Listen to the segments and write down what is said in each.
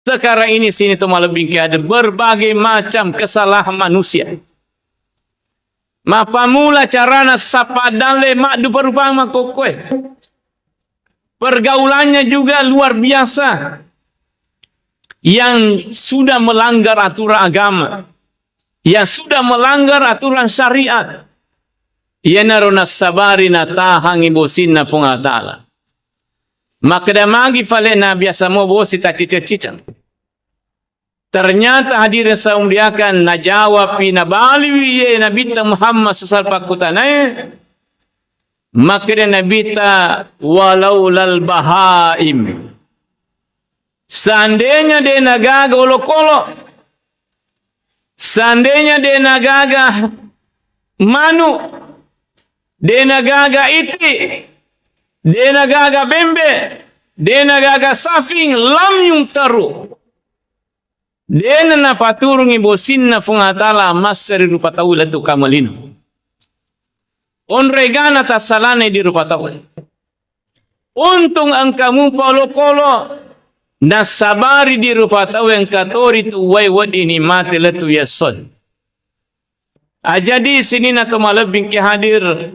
Sekarang ini sini tu malebing ada berbagai macam kesalahan manusia. Mapamula carana sapadale mak du perupang makokwe. Pergaulannya juga luar biasa. Yang sudah melanggar aturan agama. Yang sudah melanggar aturan syariat. Yanaruna sabarina tahangi bosinna punga ta'ala. Maka dah magi falena biasa mo bosi tak cicit-cicit. Ternyata hadirin saumdiakan najawab nabali ye Nabi Muhammad sallallahu alaihi wasallam. Maka dia Nabi ta walau lal bahaim. Seandainya dia nagaga olok-olok. Seandainya dia nagaga manu. Dia nagaga iti. Dia nagaga bembe. Dia nagaga safing lam yung taru. Dia na paturungi bosin na fungatala masari rupa taula tu kamalino. On regana ta salane di rupa taula. Untung ang kamu polo-polo na sabari di rupa taula yang katori tu way wadini mati letu yason. Jadi sini na to malabing hadir.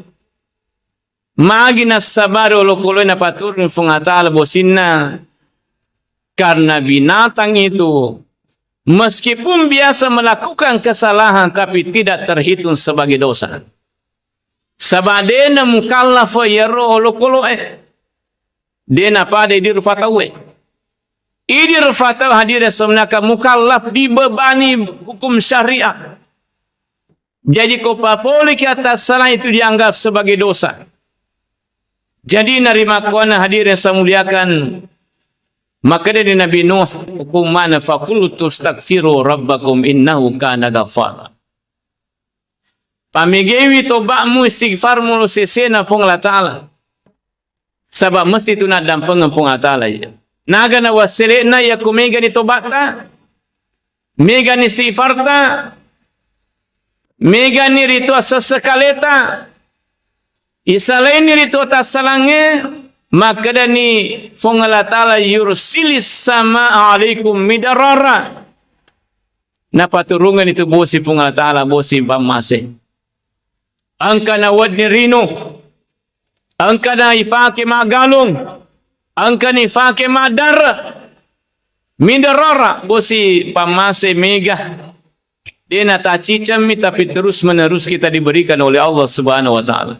Magi na sabari olo-kolo na paturungi fungatala bosin na. Karena binatang itu meskipun biasa melakukan kesalahan tapi tidak terhitung sebagai dosa. Sabadena mukallaf yaro olokolo dena pada di rufatawe. Idi rufatawe hadir sebenarnya mukallaf dibebani hukum syariat. Jadi kopapoli ke atas salah itu dianggap sebagai dosa. Jadi narima kuana hadir yang saya muliakan. Maka dari Nabi Nuh hukumana faqultu astaghfiru rabbakum innahu kana ghaffara. Pamigewi tobakmu istighfarmu lu sesena pung la ta'ala. Sebab mesti tu nak dampang pung la ta'ala ya. Naga na wasilena ya kumega ni tobakta. Mega ni istighfarta. Mega ni rito sesekaleta. Isalain ni rito tasalange. Maka dani fungala ta'ala yursilis sama alaikum midarara. Napaturungan itu bosi fungala ta'ala bosi pamase. Angka na wadni rino. Angka na ifake magalong. Angka na ifake madara. Midarara bosi pamase mega. Dia na tacicami tapi terus menerus kita diberikan oleh Allah Subhanahu wa ta'ala.